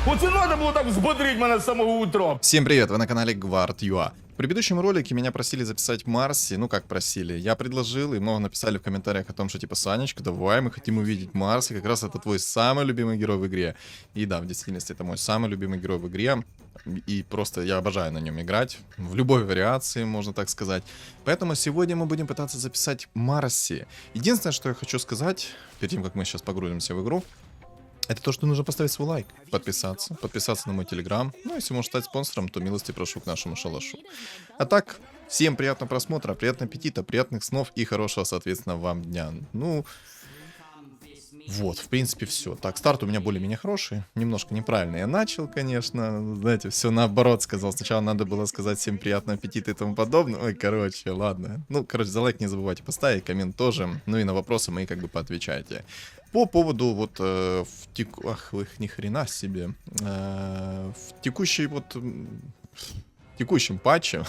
Оце надо було так взбодрить мене з самого утра. Всем привет, вы на канале Guard.ua. В предыдущем ролике меня просили записать Марси, ну как просили, я предложил, и много написали в комментариях о том, что типа, Санечка, давай, мы хотим увидеть Марси, как раз это твой самый любимый герой в игре. И да, в действительности это мой самый любимый герой в игре, и просто я обожаю на нем играть, в любой вариации, можно так сказать. Поэтому сегодня мы будем пытаться записать Марси. Единственное, что я хочу сказать, перед тем, как мы сейчас погрузимся в игру, это то, что нужно поставить свой лайк, подписаться на мой телеграм. Ну, если можешь стать спонсором, то милости прошу к нашему шалашу. А так, всем приятного просмотра, приятного аппетита, приятных снов и хорошего, соответственно, вам дня. Ну, вот, в принципе, все. Так, старт у меня более-менее хороший. Немножко неправильно я начал, конечно. Знаете, все наоборот сказал. Сначала надо было сказать всем приятного аппетита и тому подобное. Ой, короче, ладно. Ну, короче, за лайк не забывайте поставить, коммент тоже. Ну и на вопросы мои как бы поотвечайте. По поводу вот ах, вы ни хрена себе. В текущем патче,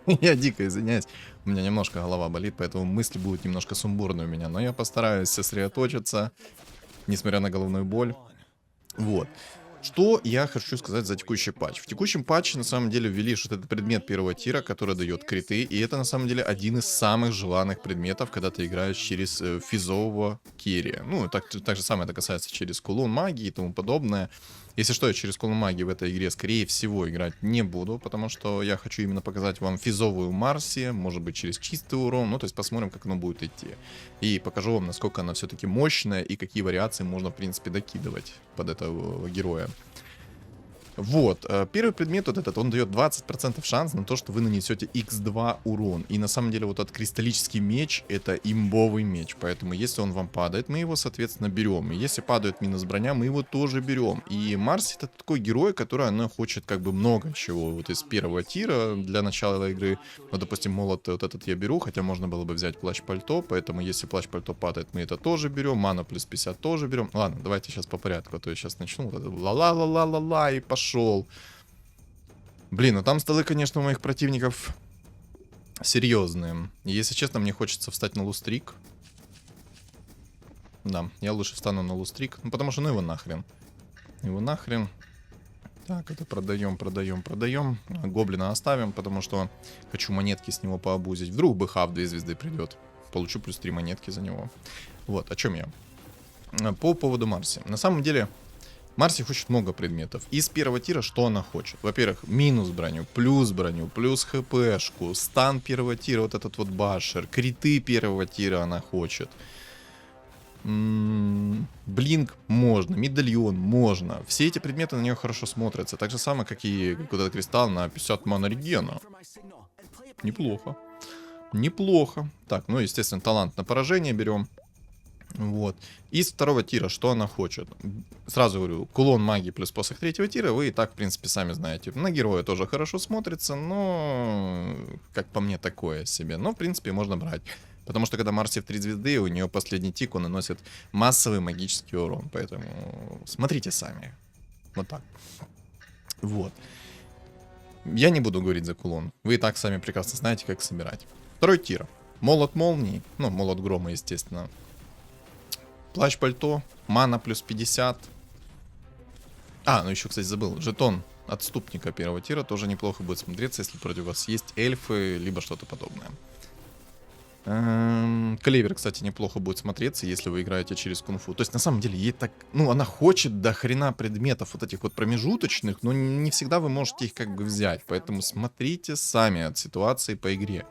я дико извиняюсь, у меня немножко голова болит, поэтому мысли будут немножко сумбурные у меня, но я постараюсь сосредоточиться, несмотря на головную боль. Вот. Что я хочу сказать за текущий патч? В текущем патче на самом деле ввели что этот предмет первого тира, который дает криты, и это на самом деле один из самых желанных предметов, когда ты играешь через физового керри. Ну, так же самое это касается через кулон магии и тому подобное. Если что, я через кулон магии в этой игре, скорее всего, играть не буду, потому что я хочу именно показать вам физовую Марси, может быть, через чистый урон, ну, то есть посмотрим, как оно будет идти. И покажу вам, насколько она все-таки мощная и какие вариации можно, в принципе, докидывать под этого героя. Вот, первый предмет вот этот, он дает 20% шанс на то, что вы нанесете x2 урон. И на самом деле вот этот кристаллический меч, это имбовый меч. Поэтому если он вам падает, мы его, соответственно, берем. И если падает минус броня, мы его тоже берем. И Марси это такой герой, который, она хочет как бы много чего вот из первого тира для начала игры. Ну, допустим, молот вот этот я беру, хотя можно было бы взять плащ-пальто. Поэтому если плащ-пальто падает, мы это тоже берем. Мана плюс 50 тоже берем. Ладно, давайте сейчас по порядку, а то я сейчас начну. Вот ла-ла-ла-ла-ла-ла и пошел. Блин, ну там столы, конечно, у моих противников серьезные. И, если честно, мне хочется встать на лустрик. Да, я лучше встану на лустрик. Ну, потому что, ну его нахрен. Его нахрен. Так, это продаем. Гоблина оставим, потому что хочу монетки с него пообузить. Вдруг БХ в 2 звезды придет. Получу плюс 3 монетки за него. Вот, о чем я. По поводу Марси. На самом деле... Марси хочет много предметов. Из первого тира что она хочет? Во-первых, минус броню, плюс хпшку, стан первого тира, вот этот вот башер, криты первого тира она хочет. Блинк можно, медальон можно. Все эти предметы на нее хорошо смотрятся. Так же самое, как и вот этот кристалл на 50 мана регена. Неплохо. Неплохо. Так, ну, естественно, талант на поражение берем. Вот. Из второго тира, что она хочет? Сразу говорю, кулон магии плюс посох третьего тира, вы и так, в принципе, сами знаете. На героя тоже хорошо смотрится, но, как по мне, такое себе. Но, в принципе, можно брать. Потому что, когда Марси в 3 звезды, у нее последний тик, он наносит массовый магический урон. Поэтому смотрите сами. Вот так. Вот. Я не буду говорить за кулон. Вы и так сами прекрасно знаете, как собирать. Второй тир. Молот молнии. Ну, молот грома, естественно. Плащ-пальто, мана плюс 50. Ну еще, кстати, забыл. Жетон отступника первого тира тоже неплохо будет смотреться, если против вас есть эльфы, либо что-то подобное. Клевер, кстати, неплохо будет смотреться, если вы играете через кунг-фу. То есть, на самом деле, ей так... Ну, она хочет до хрена предметов вот этих вот промежуточных, но не всегда вы можете их как бы взять. Поэтому смотрите сами от ситуации по игре.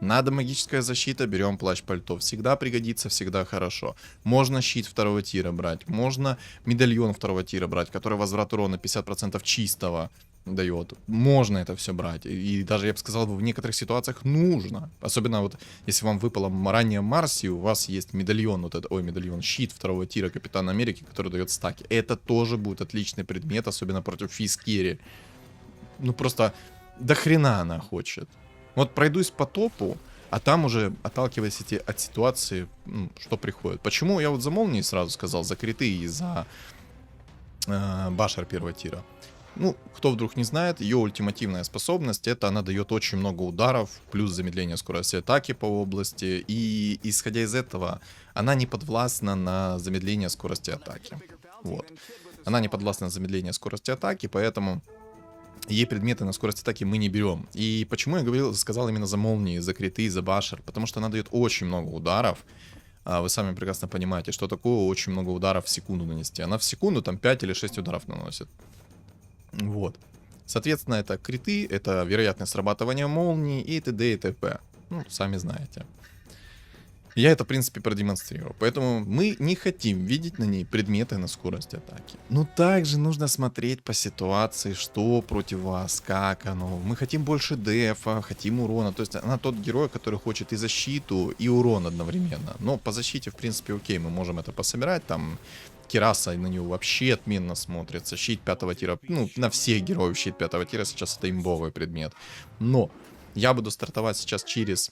Надо магическая защита, берем плащ-пальто. Всегда пригодится, всегда хорошо. Можно щит второго тира брать. Можно медальон второго тира брать, который возврат урона 50% чистого дает. Можно это все брать. И даже, я бы сказал, в некоторых ситуациях нужно. Особенно вот, если вам выпало ранее Марси, у вас есть медальон, вот это, медальон, щит второго тира Капитана Америки, который дает стаки. Это тоже будет отличный предмет, особенно против физкерри. Ну, просто до хрена она хочет. Вот пройдусь по топу, а там уже отталкиваясь от ситуации, что приходит. Почему я вот за молнии сразу сказал, за криты и за башер первого тира. Ну, кто вдруг не знает, ее ультимативная способность, это она дает очень много ударов, плюс замедление скорости атаки по области. И исходя из этого, она не подвластна на замедление скорости атаки. Вот. Она не подвластна замедлению скорости атаки, поэтому ей предметы на скорость атаки мы не берем. И почему я сказал именно за молнии, за криты, за башер? Потому что она дает очень много ударов. Вы сами прекрасно понимаете, что такое очень много ударов в секунду нанести. Она в секунду там 5 или 6 ударов наносит. Вот. Соответственно, это криты, это вероятность срабатывания молнии и т.д. и т.п. Ну, сами знаете. Я это, в принципе, продемонстрировал. Поэтому мы не хотим видеть на ней предметы на скорость атаки. Но также нужно смотреть по ситуации, что против вас, как оно. Мы хотим больше дефа, хотим урона. То есть она тот герой, который хочет и защиту, и урон одновременно. Но по защите, в принципе, окей, мы можем это пособирать. Там Кираса на нее вообще отменно смотрится. Щит 5 тира, ну, на всех героев щит 5 тира сейчас это имбовый предмет. Но я буду стартовать сейчас через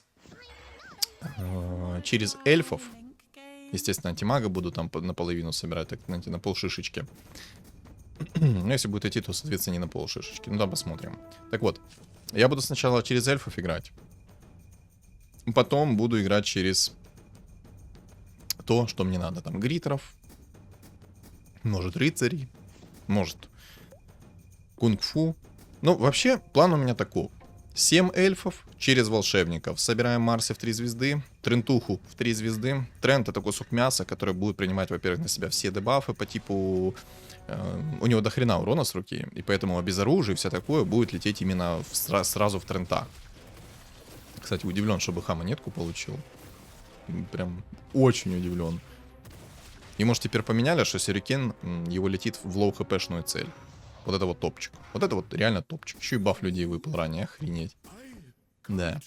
эльфов. Естественно, антимага буду там наполовину собирать, так, знаете, на полшишечки. Но если будет идти, то, соответственно, не на полшишечки. Ну да, посмотрим. Так вот, я буду сначала через эльфов играть. Потом буду играть через то, что мне надо. Там гритеров, может рыцарей, может кунг-фу. Ну, вообще, план у меня такой. 7 эльфов через волшебников. Собираем Марси в 3 звезды, Трентуху в 3 звезды. Трент это кусок мяса, который будет принимать, во-первых, на себя все дебафы по типу... у него дохрена урона с руки, и поэтому обезоружие и все такое будет лететь именно сразу в Трента. Кстати, удивлен, чтобы Ха монетку получил. Прям очень удивлен. И может теперь поменяли, что Сюрикен его летит в лоу-хпшную цель. Вот это вот топчик. Вот это вот реально топчик. Еще и баф людей выпал ранее, охренеть. Да.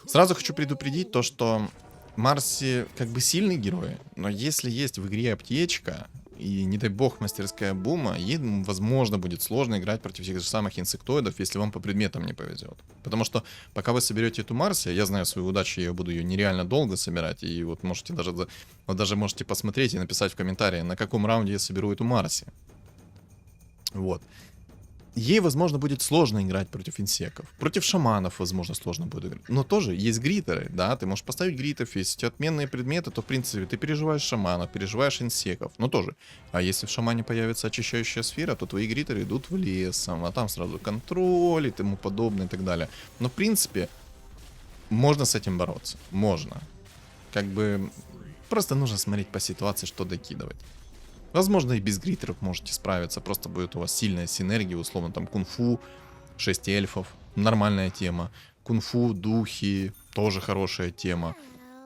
Сразу хочу предупредить то, что Марси как бы сильный герой, но если есть в игре аптечка, и не дай бог мастерская бума, ей, возможно, будет сложно играть против тех же самых инсектоидов, если вам по предметам не повезет. Потому что пока вы соберете эту Марси, я знаю свою удачу, я буду ее нереально долго собирать, и вот можете даже можете посмотреть и написать в комментарии, на каком раунде я соберу эту Марси. Вот. Ей, возможно, будет сложно играть против инсеков. Против шаманов, возможно, сложно будет играть. Но тоже есть гритеры, да, ты можешь поставить гритов, если у тебя отменные предметы, то, в принципе, ты переживаешь шаманов, переживаешь инсеков, но тоже. А если в шамане появится очищающая сфера, то твои гритеры идут в лес, а там сразу контроль и тому подобное и так далее. Но, в принципе, можно с этим бороться, можно. Как бы, просто нужно смотреть по ситуации, что докидывать. Возможно, и без гритеров можете справиться. Просто будет у вас сильная синергия. Условно, там кунг-фу, 6 эльфов. Нормальная тема. Кунг-фу, духи. Тоже хорошая тема.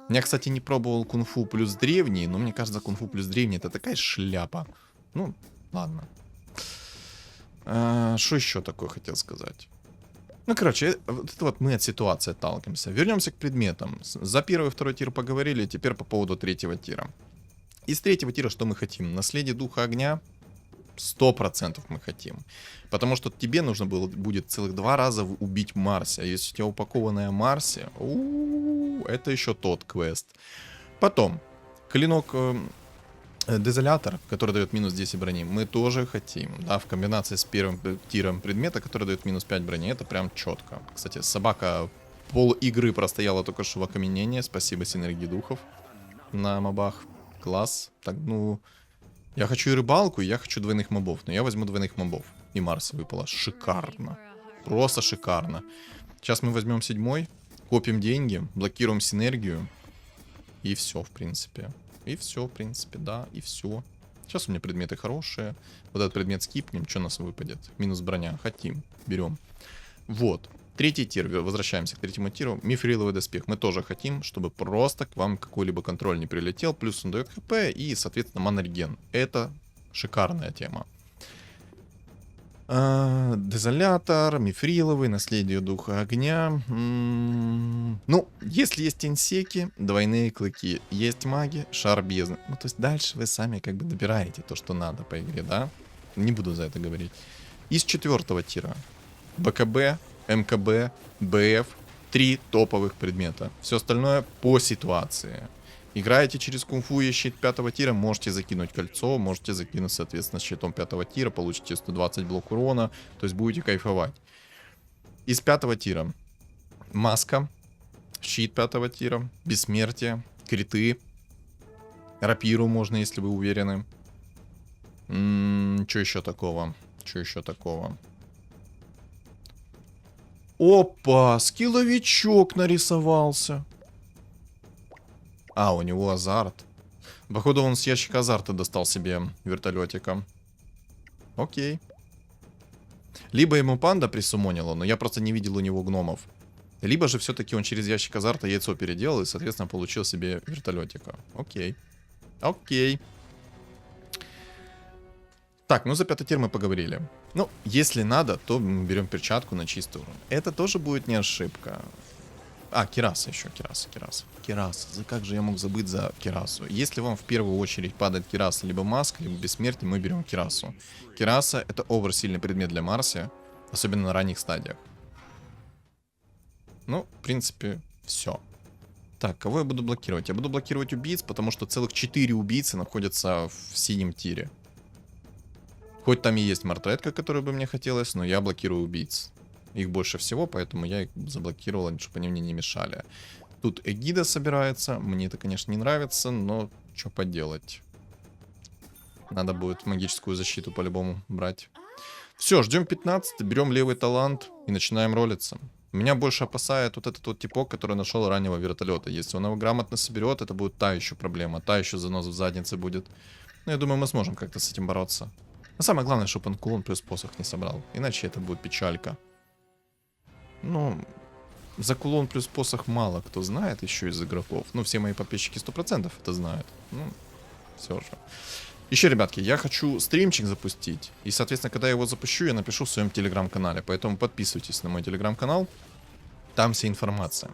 Я, кстати, не пробовал кунг-фу плюс древний. Но мне кажется, кунг-фу плюс древний это такая шляпа. Ну, ладно. Что еще такое хотел сказать? Ну, короче, вот это вот мы от ситуации отталкиваемся. Вернемся к предметам. За первый и второй тир поговорили. Теперь по поводу третьего тира. Из третьего тира что мы хотим? Наследие духа огня 100% мы хотим. Потому что тебе нужно будет целых 2 раза убить Марси. А если у тебя упакованная Марси, это еще тот квест. Потом, клинок дезолятор, который дает минус 10 брони, мы тоже хотим. Да, в комбинации с первым тиром предмета, который дает минус 5 брони, это прям четко. Кстати, собака пол игры простояла только что в окаменении. Спасибо синергии духов на мобах. Класс. Так, ну... Я хочу и рыбалку, и я хочу двойных мобов. Но я возьму двойных мобов. И Марси выпала. Шикарно. Просто шикарно. Сейчас мы возьмем 7-й, копим деньги, блокируем синергию. И все, в принципе. И все, в принципе, да, и все. Сейчас у меня предметы хорошие. Вот этот предмет скипнем. Что у нас выпадет? Минус броня. Хотим. Берем. Вот. Третий тир, возвращаемся к третьему тиру. Мифриловый доспех. Мы тоже хотим, чтобы просто к вам какой-либо контроль не прилетел. Плюс он дает хп и, соответственно, маннерген. Это шикарная тема. Дезолятор, мифриловый, наследие духа огня. Ну, если есть инсеки, двойные клыки. Есть маги, шар бездны. Ну, то есть дальше вы сами как бы добираете то, что надо по игре, да? Не буду за это говорить. Из 4-го тира. БКБ, МКБ, БФ, 3 топовых предмета. Все остальное по ситуации. Играете через кунг-фу и щит 5-го тира, можете закинуть кольцо, можете закинуть, соответственно, щитом 5-го тира, получите 120 блок урона, то есть будете кайфовать. Из 5-го тира маска, щит 5-го тира, бессмертие, криты, рапиру можно, если вы уверены. Что еще такого? Что еще такого? Опа, скилловичок нарисовался. А, у него азарт. Походу он с ящика азарта достал себе вертолетика. Окей. Либо ему панда присумонила, но я просто не видел у него гномов. Либо же все-таки он через ящик азарта яйцо переделал и, соответственно, получил себе вертолетика. Окей. Окей. Так, ну за 5-й тир мы поговорили. Ну, если надо, то мы берем перчатку на чистый урон. Это тоже будет не ошибка. А, Кираса еще, Кираса. Как же я мог забыть за Кирасу? Если вам в первую очередь падает Кираса, либо маска, либо бессмертие, мы берем Кирасу. Кираса — это оверсильный предмет для Марси, особенно на ранних стадиях. Ну, в принципе, все. Так, кого я буду блокировать? Я буду блокировать убийц, потому что целых 4 убийцы находятся в синем тире. Хоть там и есть мартретка, которую бы мне хотелось, но я блокирую убийц. Их больше всего, поэтому я их заблокировал, чтобы они мне не мешали. Тут эгида собирается. Мне это, конечно, не нравится, но что поделать. Надо будет магическую защиту по-любому брать. Все, ждем 15, берем левый талант и начинаем ролиться. Меня больше опасает вот этот вот типок, который нашел раннего вертолета. Если он его грамотно соберет, это будет та еще проблема. Та еще занос в заднице будет. Но я думаю, мы сможем как-то с этим бороться. Но самое главное, чтобы он кулон плюс посох не собрал. Иначе это будет печалька. Ну, за кулон плюс посох мало кто знает еще из игроков. Ну, все мои подписчики 100% это знают. Ну, все же. Еще, ребятки, я хочу стримчик запустить. И, соответственно, когда я его запущу, я напишу в своем телеграм-канале. Поэтому подписывайтесь на мой телеграм-канал. Там вся информация.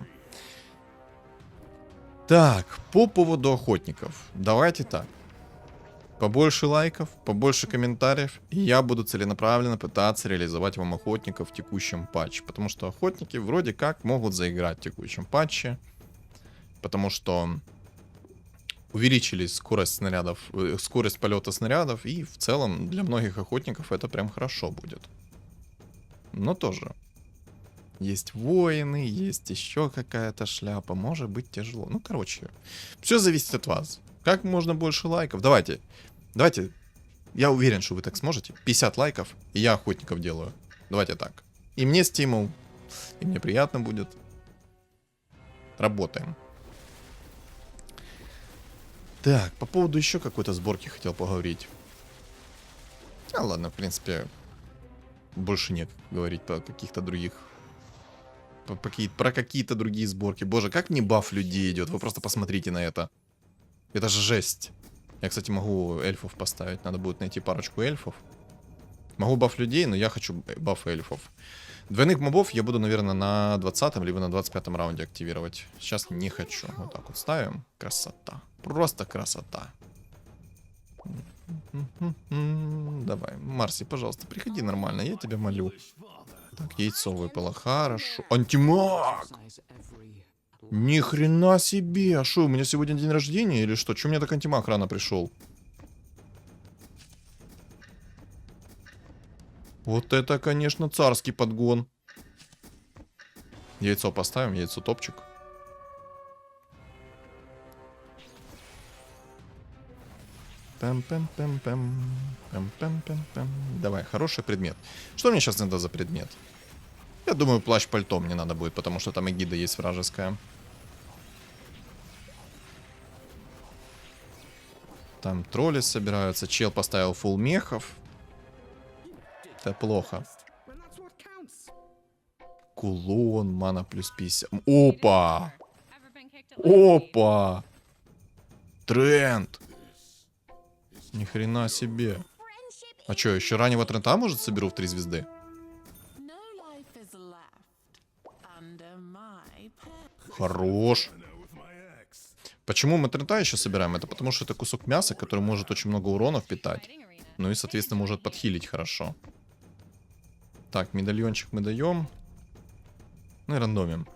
Так, по поводу охотников. Давайте так. Побольше лайков, побольше комментариев, и я буду целенаправленно пытаться реализовать вам охотников в текущем патче. Потому что охотники вроде как могут заиграть в текущем патче. Потому что увеличились скорость снарядов, скорость полета снарядов, и в целом для многих охотников это прям хорошо будет. Но тоже. Есть воины, есть еще какая-то шляпа, может быть тяжело. Ну, короче, все зависит от вас. Как можно больше лайков? Давайте, я уверен, что вы так сможете. 50 лайков, и я охотников делаю. Давайте так. И мне стимул, и мне приятно будет. Работаем. Так, по поводу еще какой-то сборки хотел поговорить. А ладно, в принципе, больше нет говорить про каких-то других. Про какие-то другие сборки. Боже, как мне баф людей идет. Вы просто посмотрите на это. Это же жесть. Я, кстати, могу эльфов поставить. Надо будет найти парочку эльфов. Могу баф людей, но я хочу баф эльфов. Двойных мобов я буду, наверное, на 20-м либо на 25-м раунде активировать. Сейчас не хочу. Вот так вот ставим. Красота. Просто красота. Давай, Марси, пожалуйста, приходи нормально, я тебя молю. Так, яйцо выпало. Хорошо. Антимаг! Ни хрена себе! А что, у меня сегодня день рождения или что? Чё у меня так антимаг рано пришел? Вот это, конечно, царский подгон. Яйцо поставим, яйцо топчик. Пэм-пэм-пэм-пэм. Пэм-пэм-пэм-пэм. Давай, хороший предмет. Что мне сейчас надо за предмет? Я думаю, плащ-пальто мне надо будет, потому что там эгида есть вражеская. Там тролли собираются. Чел поставил фулл мехов. Это плохо. Кулон, мана плюс 50. Опа! Опа! Тренд! Ни хрена себе. А что, еще раннего тренда, может, соберу в 3 звезды? Хорош. Почему мы тренда еще собираем? Это потому что это кусок мяса, который может очень много урона впитать. Ну и, соответственно, может подхилить хорошо. Так, медальончик мы даем. Ну и рандомим.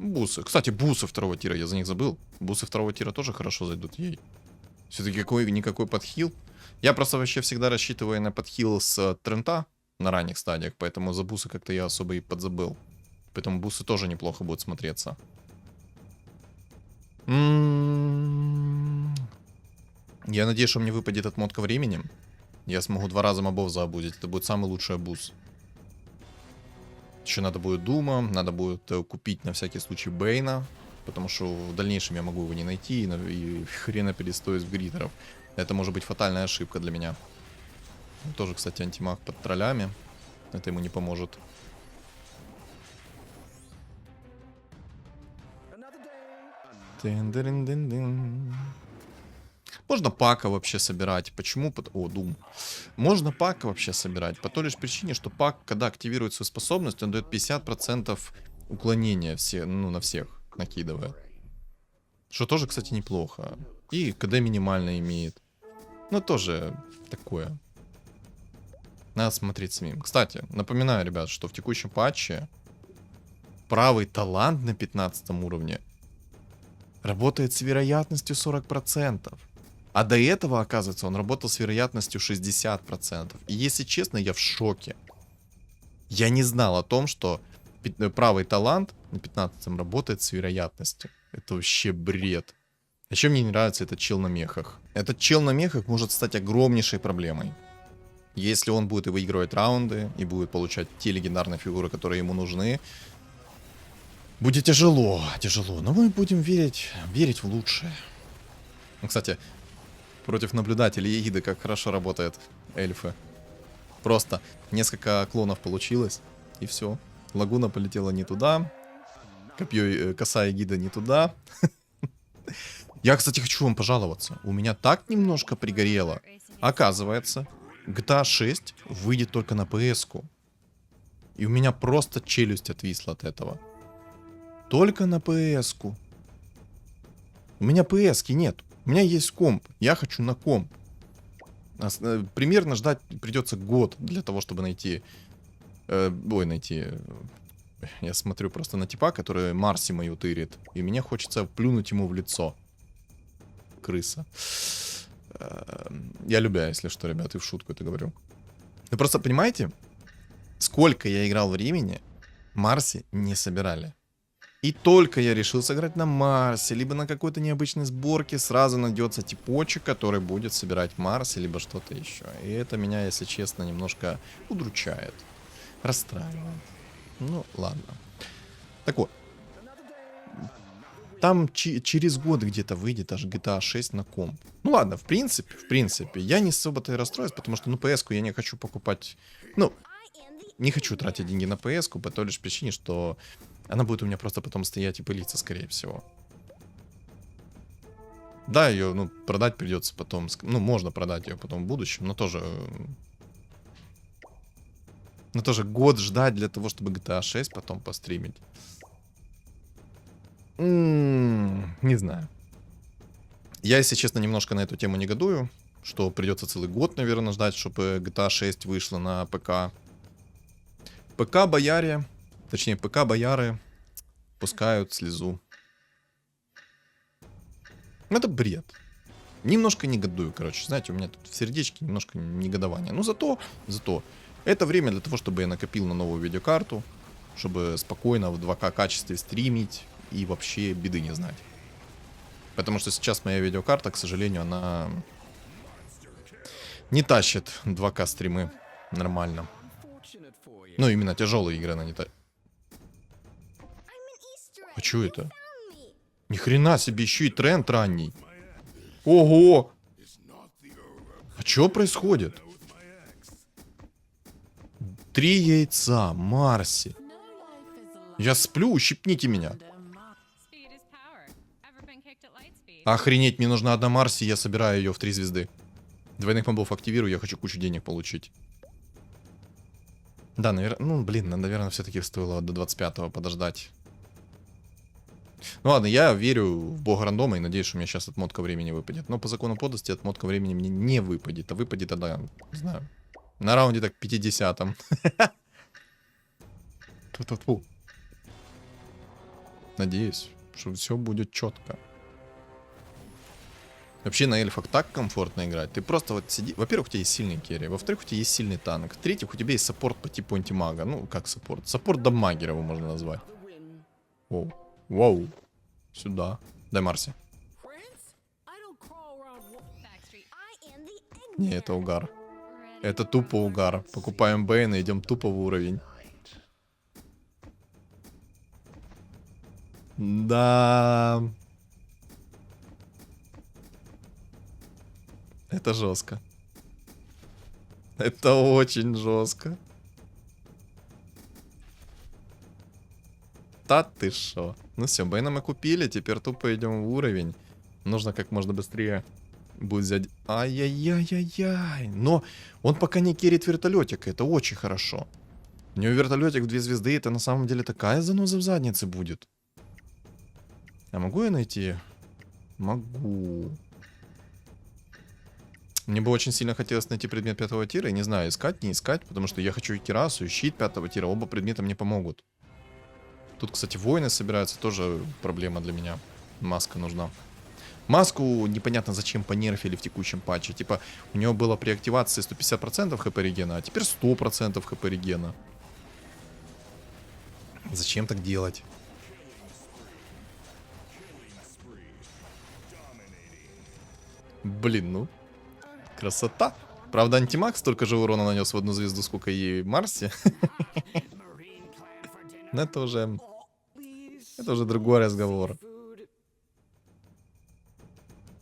Бусы. Кстати, бусы второго тира, я за них забыл. Бусы второго тира тоже хорошо зайдут. Ей. Все-таки какой-никакой подхил. Я просто вообще всегда рассчитываю на подхил с трента на ранних стадиях, поэтому за бусы как-то я особо и подзабыл. Поэтому бусы тоже неплохо будут смотреться. Я надеюсь, что мне выпадет отмотка времени. Я смогу 2 раза мобов заабузить. Это будет самый лучший абуз. Еще надо будет Дума, надо будет купить на всякий случай Бейна. Потому что в дальнейшем я могу его не найти и хрена перестоить в гритеров. Это может быть фатальная ошибка для меня. Тоже, кстати, антимаг под троллями. Это ему не поможет. Можно пака вообще собирать. Почему? О, Дум. Можно пака вообще собирать. По той лишь причине, что пак, когда активирует свою способность, он дает 50% уклонения на всех накидывает. Что тоже, кстати, неплохо. И КД минимально имеет. Но тоже такое. Надо смотреть самим. Кстати, напоминаю, ребят, что в текущем патче правый талант на 15 уровне работает с вероятностью 40%. А до этого, оказывается, он работал с вероятностью 60%. И если честно, я в шоке. Я не знал о том, что правый талант на 15 работает с вероятностью. Это вообще бред. А чем мне не нравится этот чел на мехах? Этот чел на мехах может стать огромнейшей проблемой. Если он будет и выигрывать раунды, и будет получать те легендарные фигуры, которые ему нужны, будет тяжело, тяжело. Но мы будем верить в лучшее. Ну, кстати, против наблюдателей Егиды как хорошо работает эльфы. Просто несколько клонов получилось, и все. Лагуна полетела не туда. Коса Егида не туда. Я, кстати, хочу вам пожаловаться. У меня так немножко пригорело. Оказывается, GTA 6 выйдет только на PS-ку. И у меня просто челюсть отвисла от этого. Только на PS-ку. У меня PS-ки нет. У меня есть комп. Я хочу на комп. Примерно ждать придется год для того, чтобы найти... Я смотрю просто на типа, который Марси мою тырит. И мне хочется плюнуть ему в лицо. Крыса. Я любя, если что, ребят, и в шутку это говорю. Вы просто понимаете, сколько я играл времени, Марси не собирали. И только я решил сыграть на Марсе, либо на какой-то необычной сборке, сразу найдется типочек, который будет собирать Марси, либо что-то еще. И это меня, если честно, немножко удручает. Расстраивает. Ну, ладно. Так вот. Там через год где-то выйдет аж GTA 6 на комп. Ну ладно, в принципе, я не особо-то и расстроюсь, потому что, PS-ку я не хочу покупать... Не хочу тратить деньги на PS-ку по той лишь причине, что она будет у меня просто потом стоять и пылиться, скорее всего. Да, ее, продать придется потом. Можно продать ее потом в будущем, но тоже... Но тоже год ждать для того, чтобы GTA 6 потом постримить. Не знаю. Я, если честно, немножко на эту тему негодую. Что придется целый год, наверное, ждать, чтобы GTA 6 вышла на ПК. ПК-бояры пускают слезу. Это бред. Немножко негодую, короче. Знаете, у меня тут в сердечке немножко негодование. Но зато это время для того, чтобы я накопил на новую видеокарту. Чтобы спокойно в 2К качестве стримить. И вообще беды не знать. Потому что сейчас моя видеокарта, к сожалению, она не тащит 2К стримы нормально. Ну, именно тяжелые игры она не тащит. А что это? Ни хрена себе, еще и тренд ранний. Ого! А что происходит? 3 яйца, Марси. Я сплю, ущипните меня. Охренеть, мне нужна одна Марси, я собираю ее в 3 звезды. Двойных мобов активирую, я хочу кучу денег получить. Да, наверное, наверное, все-таки стоило до 25-го подождать. Ну ладно, я верю в бога рандома и надеюсь, что у меня сейчас отмотка времени выпадет. Но по закону подлости отмотка времени мне не выпадет. А выпадет тогда, не знаю, на раунде так 50-м. Тьфу-тьфу. Надеюсь, что все будет четко. Вообще на эльфах так комфортно играть. Ты просто вот сиди... Во-первых, у тебя есть сильный керри. Во-вторых, у тебя есть сильный танк. В-третьих, у тебя есть саппорт по типу антимага. Ну, как саппорт? Саппорт дамагера его можно назвать. Воу. Воу. Сюда. Дай Марси. Не, это угар. Это тупо угар. Покупаем Бэйн и идем тупо в уровень. Да. Это жестко. Это очень жестко. Да ты шо? Ну все, Бэйна мы купили, теперь тупо идем в уровень. Нужно как можно быстрее будет взять... Ай-яй-яй-яй-яй. Но он пока не керит вертолетик, это очень хорошо. У него вертолетик в 2 звезды, это на самом деле такая заноза в заднице будет. А могу я найти? Могу. Мне бы очень сильно хотелось найти предмет 5-го тира. И не знаю, искать, не искать, потому что я хочу и кирасу, и щит 5-го тира. Оба предмета мне помогут. Тут, кстати, воины собираются, тоже проблема для меня. Маска нужна. Маску непонятно зачем понерфили в текущем патче. Типа, у него было при активации 150% хп регена, а теперь 100% хп регена. Зачем так делать? Блин, ну, красота. Правда, антимаг столько же урона нанес в одну звезду, сколько и Марси. Но это уже другой разговор.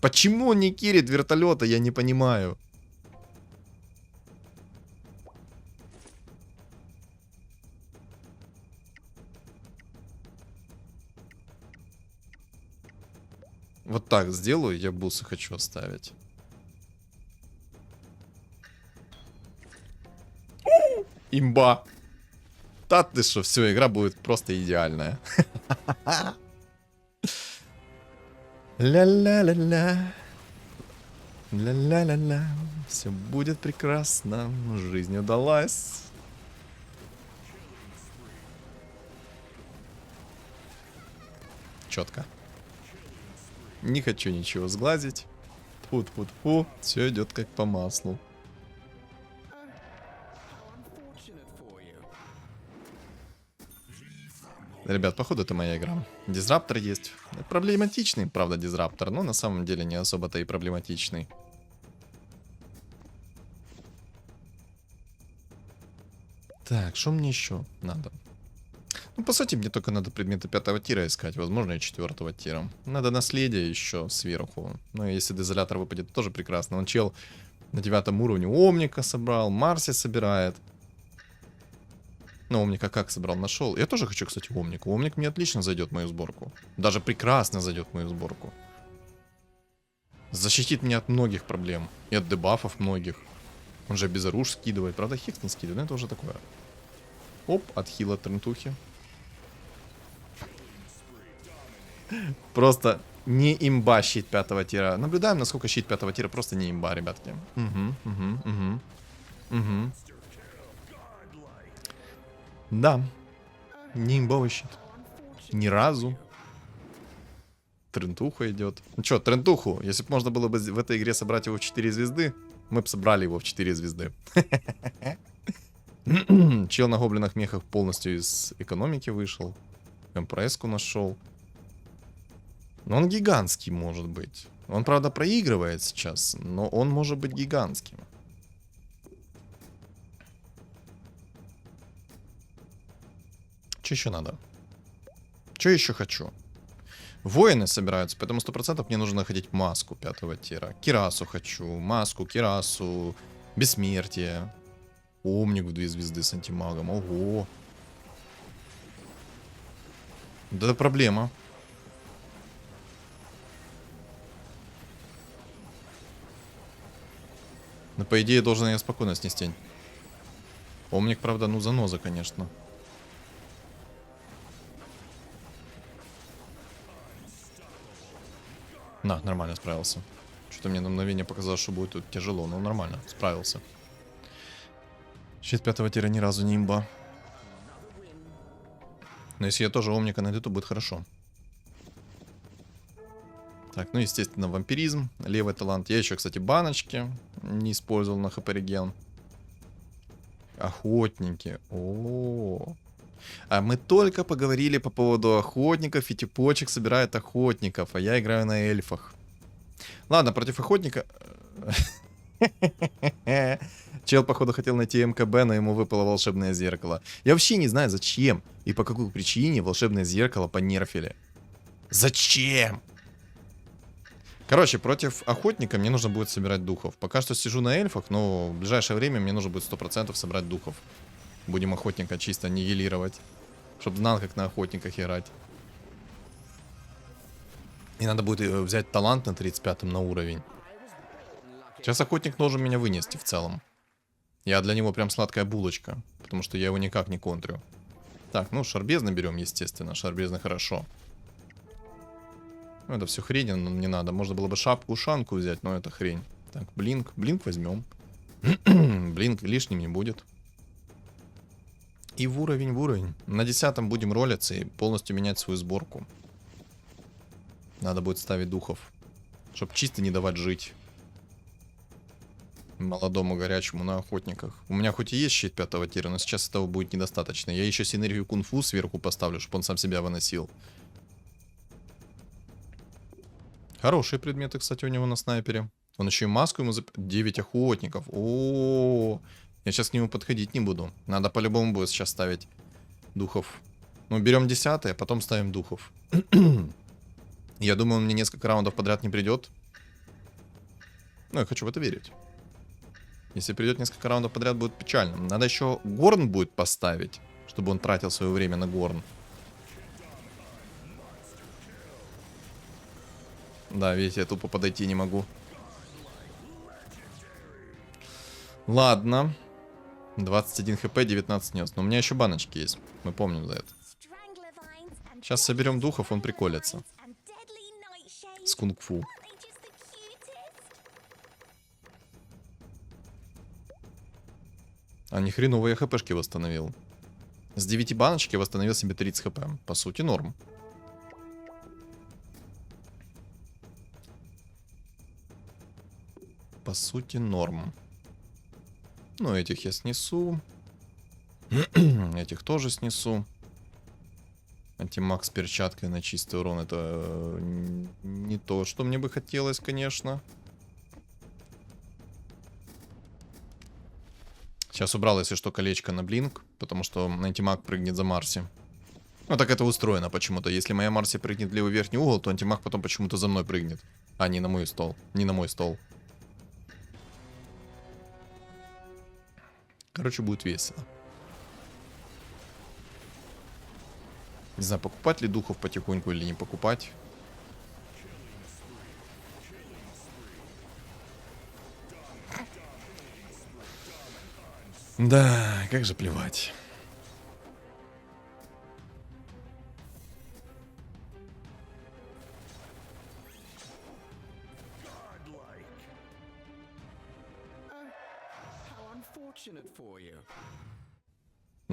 Почему он не кирит вертолета, я не понимаю. Вот так сделаю, я бусы хочу оставить. Имба. Да ты что, все, игра будет просто идеальная. Ля-ля-ля-ля. Ля-ля-ля-ля. Все будет прекрасно. Жизнь удалась. Четко. Не хочу ничего сглазить. Фу-фу-фу. Все идет как по маслу. Ребят, походу это моя игра. Дизраптор есть. Проблематичный, правда, дизраптор, но на самом деле не особо-то и проблематичный. Так, что мне еще надо? Ну, по сути, мне только надо предметы 5-го тира искать, возможно, и 4-го тира. Надо наследие еще сверху. Ну, если дезолятор выпадет, тоже прекрасно. Он чел на 9-м уровне Омника собрал, Марси собирает. Ну, Омника как собрал, нашел. Я тоже хочу, кстати, Омнику. Омник мне отлично зайдет в мою сборку. Даже прекрасно зайдет в мою сборку. Защитит меня от многих проблем. И от дебафов многих. Он же безоруж скидывает. Правда, хекс не скидывает, но это уже такое. Оп, от хила Трентухи. Просто не имба щит 5-го тира. Наблюдаем, насколько щит 5-го тира просто не имба, ребятки. Угу. Да. Не имбовый щит. Ни разу. Трентуха идет. Ну что, Трентуху, если бы можно было бы в этой игре собрать его в 4 звезды, мы бы собрали его в 4 звезды. Чел на гоблинах мехах полностью из экономики вышел. МПС-ку нашел. Но он гигантский может быть. Он, правда, проигрывает сейчас, но он может быть гигантским. Что еще надо? Что еще хочу? Воины собираются, поэтому 100% мне нужно находить маску 5-го тира. Кирасу хочу, маску, кирасу, бессмертие. Омник в 2 звезды с антимагом. Ого. Да, это проблема. Но по идее должен я спокойно снести. Омник, правда, ну заноза, конечно. На, нормально справился. Что-то мне на мгновение показалось, что будет тут тяжело, но нормально, справился. Щит 5-го тира ни разу не имба. Но если я тоже Омника найду, то будет хорошо. Так, ну естественно вампиризм, левый талант. Я еще, кстати, баночки не использовал на хп реген. Охотники. О-о-о. А мы только поговорили по поводу охотников, и типочек собирает охотников, а я играю на эльфах. Ладно, против охотника... Чел, походу, хотел найти МКБ, но ему выпало волшебное зеркало. Я вообще не знаю, зачем и по какой причине волшебное зеркало понерфили. Зачем? Короче, против охотника мне нужно будет собирать духов. Пока что сижу на эльфах, но в ближайшее время мне нужно будет 100% собрать духов. Будем охотника чисто нигилировать. Чтоб знал, как на охотниках играть. И надо будет взять талант на 35-м на уровень. Сейчас охотник должен меня вынести в целом. Я для него прям сладкая булочка. Потому что я его никак не контрю. Так, ну шарбезны берем, естественно. Шарбезны хорошо. Ну, это все хрень, нам не надо. Можно было бы шапку-ушанку взять, но это хрень. Так, блинк. Блинк возьмем. Блинк лишним не будет. И в уровень, в уровень. На 10-м будем ролиться и полностью менять свою сборку. Надо будет ставить духов. Чтоб чисто не давать жить. Молодому горячему на охотниках. У меня хоть и есть щит 5-го тира, но сейчас этого будет недостаточно. Я еще синергию кунг-фу сверху поставлю, чтобы он сам себя выносил. Хорошие предметы, кстати, у него на снайпере. Он еще и маску ему 9 охотников. О, я сейчас к нему подходить не буду. Надо по-любому будет сейчас ставить духов. Ну, берем 10-е, а потом ставим духов. Я думаю, он мне несколько раундов подряд не придет. Ну, я хочу в это верить. Если придет несколько раундов подряд, будет печально. Надо еще горн будет поставить, чтобы он тратил свое время на горн. Да, видите, я тупо подойти не могу. Ладно. 21 хп, 19 снес. Но у меня еще баночки есть. Мы помним за это. Сейчас соберем духов, он приколится. С кунг-фу. А ни хреново я хпшки восстановил. С 9 баночки восстановил себе 30 хп. По сути, норм. По сути, норм. Ну, этих я снесу. Этих тоже снесу. Антимаг с перчаткой на чистый урон. Это не то, что мне бы хотелось, конечно. Сейчас убрал, если что, колечко на блинк. Потому что антимаг прыгнет за Марси. Ну, так это устроено почему-то. Если моя Марси прыгнет в левый верхний угол, то антимаг потом почему-то за мной прыгнет. А, не на мой стол. Не на мой стол. Короче, будет весело. Не знаю, покупать ли духов потихоньку или не покупать. Да, как же плевать.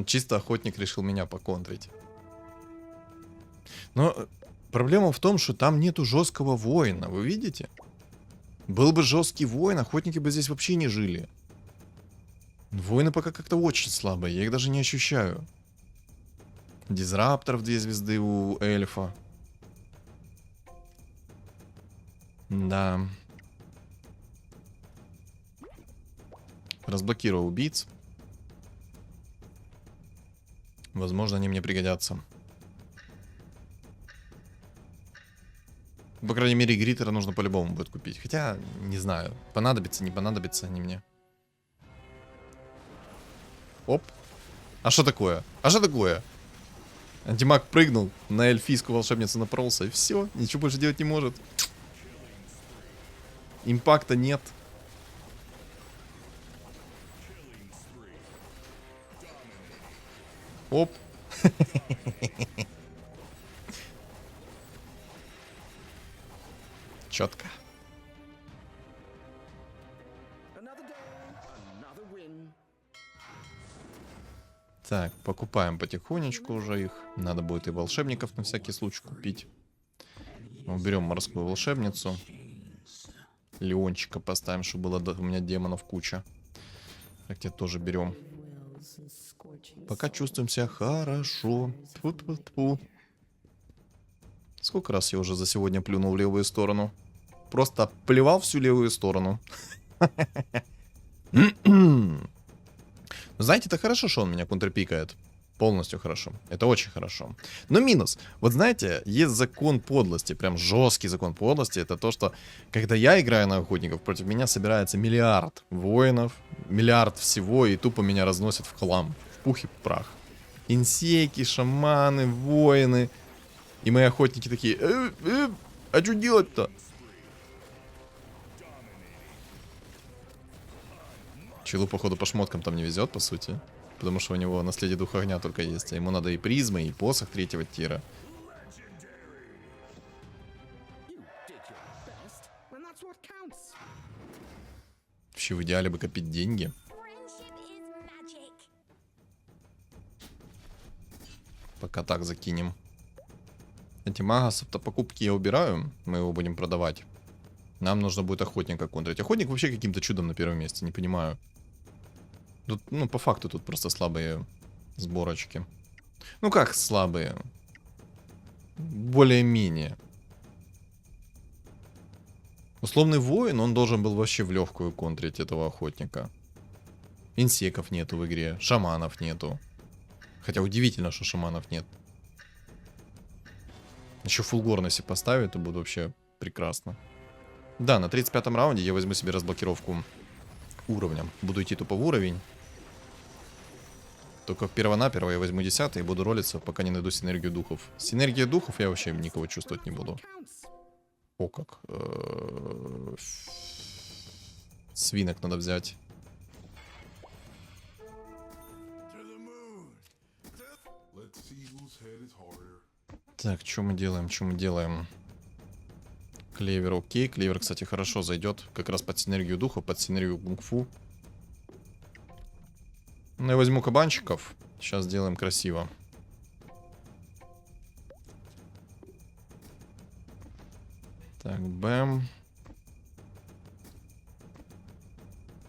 Чисто охотник решил меня поконтрить. Но проблема в том, что там нету жесткого воина, вы видите? Был бы жесткий воин, охотники бы здесь вообще не жили. Воины пока как-то очень слабые, я их даже не ощущаю. Дизрапторов 2 звезды у эльфа. Да. Разблокирую убийц. Возможно, они мне пригодятся. По крайней мере, гриттера нужно по-любому будет купить. Хотя, не знаю, понадобится, не понадобится они мне. Оп. А что такое? А что такое? Антимаг прыгнул, на эльфийскую волшебницу напоролся, и все, ничего больше делать не может. Импакта нет. Оп. Четко. Так, покупаем потихонечку уже их. Надо будет и волшебников на всякий случай купить. Уберем морскую волшебницу. Леончика поставим, чтобы было у меня демонов куча. Так, те тоже берем. Пока чувствуем себя хорошо. Тьфу-тьфу-тьфу. Сколько раз я уже за сегодня плюнул в левую сторону? Просто плевал всю левую сторону. Знаете, это хорошо, что он меня контрпикает. Полностью хорошо. Это очень хорошо. Но минус. Вот знаете, есть закон подлости, прям жесткий закон подлости. Это то, что когда я играю на охотников, против меня собирается миллиард воинов, миллиард всего, и тупо меня разносят в хлам, в пух и прах. Инсейки, шаманы, воины. И мои охотники такие, а что делать-то? Челу, походу, по шмоткам там не везет, по сути. Потому что у него наследие духа огня только есть. А ему надо и призмы, и посох третьего тира. Вообще, в идеале бы копить деньги. Пока так закинем. Эти магасов-то покупки я убираю. Мы его будем продавать. Нам нужно будет охотника контрить. Охотник вообще каким-то чудом на первом месте, не понимаю. Тут, ну, по факту тут просто слабые сборочки. Ну как слабые? Более-менее. Условный воин, он должен был вообще в легкую контрить этого охотника. Инсеков нету в игре, шаманов нету. Хотя удивительно, что шаманов нет. Еще фулгорн, если поставить, то будет вообще прекрасно. Да, на 35-м раунде я возьму себе разблокировку уровня. Буду идти тупо в уровень. Только перво-наперво я возьму 10 и буду ролиться, пока не найду синергию духов. Синергия духов я вообще никого чувствовать не буду. О, как. Свинок надо взять. Так, что мы делаем? Что мы делаем? Клевер, окей. Клевер, кстати, хорошо зайдет. Как раз под синергию духа, под синергию кунг-фу. Ну, я возьму кабанчиков. Сейчас сделаем красиво. Так, бэм.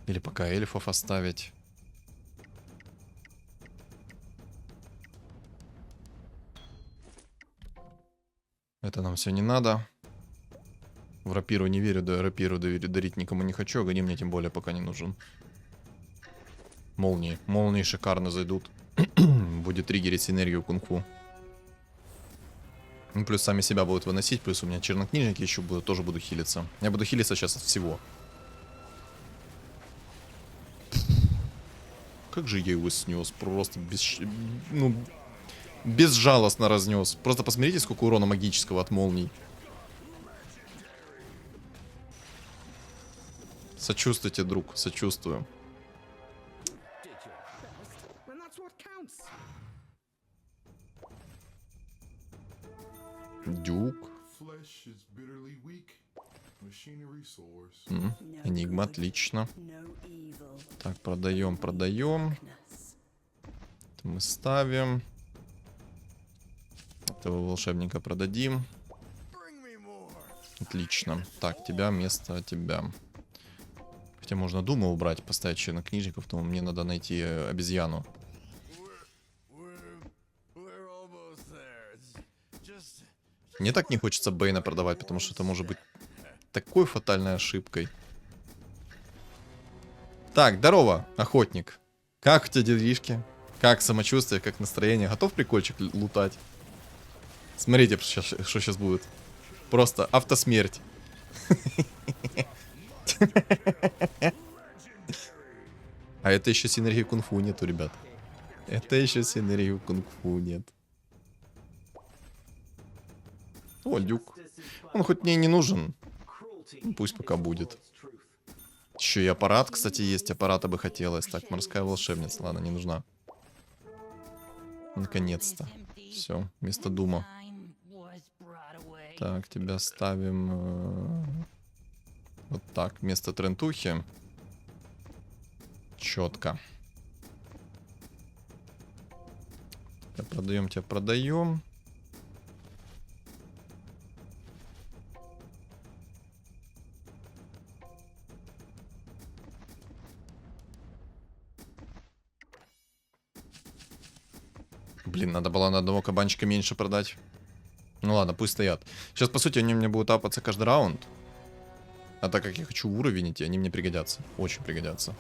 Или пока эльфов оставить. Это нам все не надо. В рапиру не верю, да рапиру дарить никому не хочу. Огонь мне тем более пока не нужен. Молнии. Молнии шикарно зайдут. Будет триггерить синергию кунг-фу. Ну, плюс сами себя будут выносить. Плюс у меня чернокнижники еще будут. Тоже буду хилиться. Я буду хилиться сейчас от всего. Как же я его снес. Просто ну, безжалостно разнес. Просто посмотрите, сколько урона магического от молний. Сочувствуйте, друг. Сочувствую. Дюк. Энигма, отлично. Так, продаем, продаем. Это мы ставим. Этого волшебника продадим. Отлично. Так, тебя вместо тебя. Хотя можно Дума убрать, поставить чернокнижников, но мне надо найти обезьяну. Мне так не хочется Бейна продавать, потому что это может быть такой фатальной ошибкой. Так, здорово, охотник. Как у тебя делишки? Как самочувствие, как настроение? Готов прикольчик лутать? Смотрите, что сейчас будет. Просто автосмерть. А это еще синергии кунг-фу нету, ребят. Это еще синергии кунг-фу нет. О, Дюк. Он хоть мне не нужен. Ну, пусть пока будет. Еще и аппарат, кстати, есть. Аппарата бы хотелось. Так, морская волшебница. Ладно, не нужна. Наконец-то. Все, вместо Дума. Так, тебя ставим... вот так, вместо Трентухи. Четко. Тебя продаем. Блин, надо было на одного кабанчика меньше продать. Ну ладно, пусть стоят. Сейчас, по сути, они мне будут апаться каждый раунд. А так как я хочу уровень идти, они мне пригодятся. Очень пригодятся.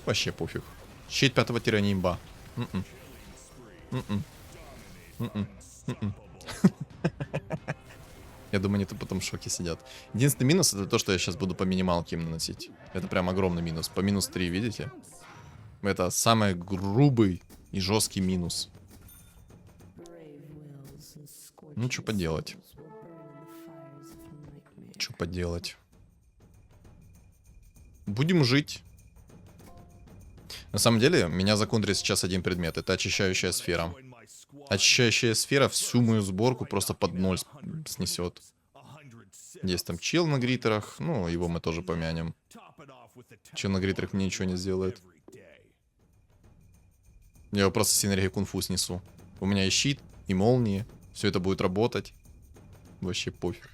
Вообще пофиг. Щит 5-го тира не имба. М-м. М-м. М-м. М-м. Я думаю, они тут потом в шоке сидят. Единственный минус это то, что я сейчас буду по минималке им наносить. Это прям огромный минус. По минус 3, видите? Это самый грубый и жесткий минус. Ну, что поделать? Что поделать? Будем жить. На самом деле, меня законтрит сейчас один предмет. Это очищающая сфера. Очищающая сфера всю мою сборку просто под ноль снесет. Есть там чел на гритерах. Ну, его мы тоже помянем. Чел на гритерах мне ничего не сделает. Я его просто с энергией кунг-фу снесу. У меня и щит, и молнии. Все это будет работать. Вообще пофиг.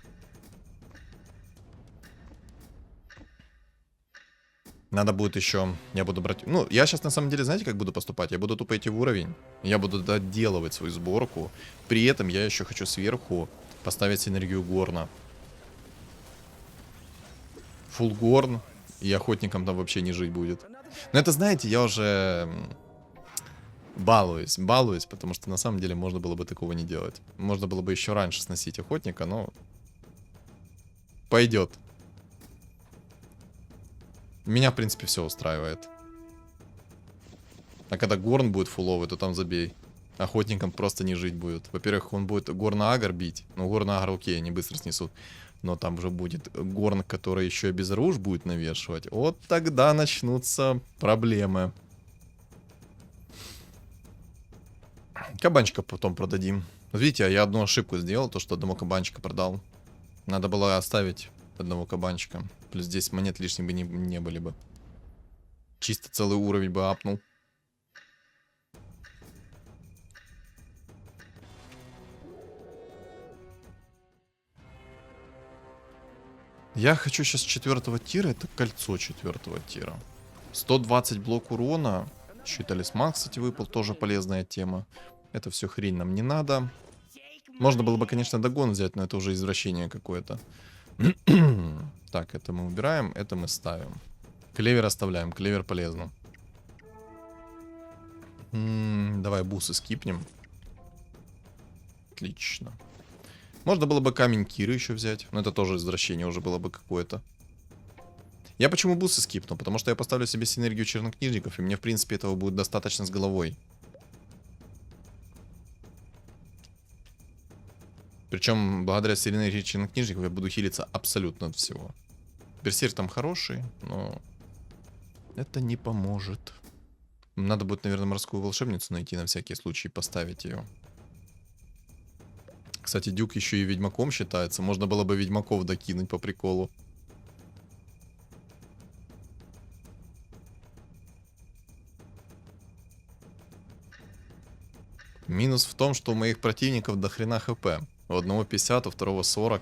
Надо будет еще... Я буду брать... Ну, я сейчас на самом деле, знаете, как буду поступать? Я буду тупо идти в уровень. Я буду доделывать свою сборку. При этом я еще хочу сверху поставить синергию горна. Фулл горн. И охотникам там вообще не жить будет. Но это, знаете, я уже... Балуюсь, потому что на самом деле можно было бы такого не делать. Можно было бы еще раньше сносить охотника, но... Пойдет. Меня, в принципе, все устраивает. А когда горн будет фуловый, то там забей. Охотникам просто не жить будет. Во-первых, он будет горна-агр бить. Ну, горна-агр, окей, они быстро снесут. Но там уже будет горн, который еще и без руж будет навешивать. Вот тогда начнутся проблемы. Кабанчика потом продадим. Вот видите, я одну ошибку сделал, то что одного кабанчика продал. Надо было оставить одного кабанчика. Плюс 10 монет лишними бы не были бы. Чисто целый уровень бы апнул. Я хочу сейчас 4-го тира. Это кольцо 4-го тира. 120 блок урона. Еще и талисман, кстати, выпал. Тоже полезная тема. Это все хрень нам не надо. Можно было бы, конечно, догон взять, но это уже извращение какое-то. Так, это мы убираем, это мы ставим. Клевер оставляем, клевер полезно. Давай бусы скипнем. Отлично. Можно было бы камень Киры еще взять, но это тоже извращение уже было бы какое-то. Я почему бусы скипну? Потому что я поставлю себе синергию чернокнижников, и мне, в принципе, этого будет достаточно с головой. Причем, благодаря синергии чернокнижников я буду хилиться абсолютно от всего. Берсерк там хороший, но это не поможет. Надо будет, наверное, морскую волшебницу найти на всякий случай и поставить ее. Кстати, Дюк еще и ведьмаком считается. Можно было бы ведьмаков докинуть по приколу. Минус в том, что у моих противников до хрена хп. У одного 50, у второго 40.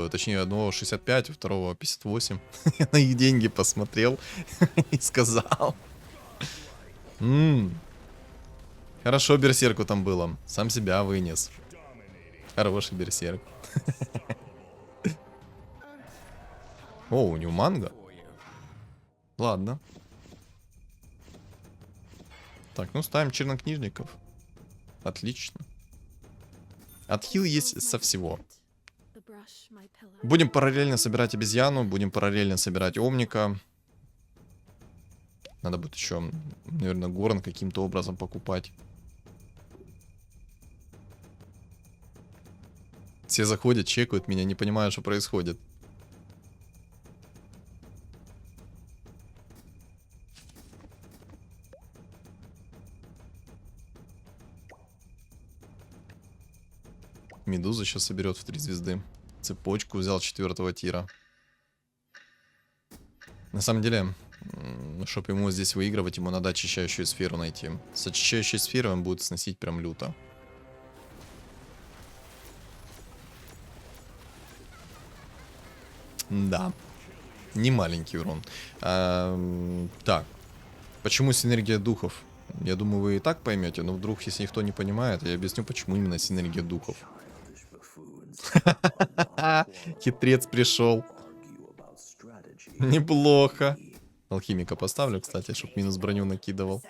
Точнее, у одного 65, у второго 58. Я на их деньги посмотрел и сказал. Хорошо берсерку там было. Сам себя вынес. Хороший берсерк. О, у него манго. Ладно. Так, ну ставим чернокнижников. Отлично. Отхил есть со всего. Будем параллельно собирать обезьяну, будем параллельно собирать омника. Надо будет еще, наверное, горн каким-то образом покупать. Все заходят, чекают меня, не понимают, что происходит. Медуза сейчас соберет в 3 звезды. Цепочку взял 4-го тира. На самом деле, чтобы ему здесь выигрывать, ему надо очищающую сферу найти. С очищающей сферой он будет сносить прям люто. Да. Не маленький урон. Так. Почему синергия духов? Я думаю, вы и так поймете, но вдруг, если никто не понимает, я объясню, почему именно синергия духов. Хитрец пришел. Неплохо. Алхимика поставлю, кстати, чтобы минус броню накидывал.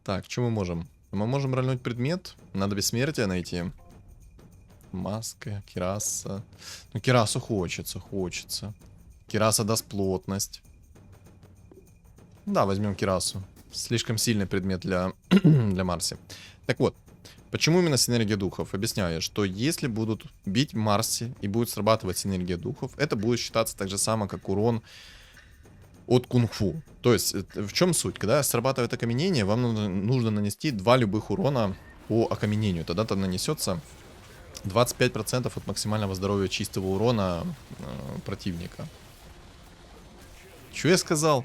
Так, что мы можем? Мы можем рольнуть предмет. Надо бессмертие найти. Маска, кираса. Ну, кирасу хочется. Кираса даст плотность. Да, возьмем кирасу. Слишком сильный предмет для, для Марси. Так вот, почему именно синергия духов? Объясняю, что если будут бить Марси и будет срабатывать синергия духов, это будет считаться так же само, как урон от кунг-фу. То есть, в чем суть? Когда срабатывает окаменение, вам нужно нанести 2 любых урона по окаменению. Тогда-то нанесется 25% от максимального здоровья чистого урона противника. Что я сказал?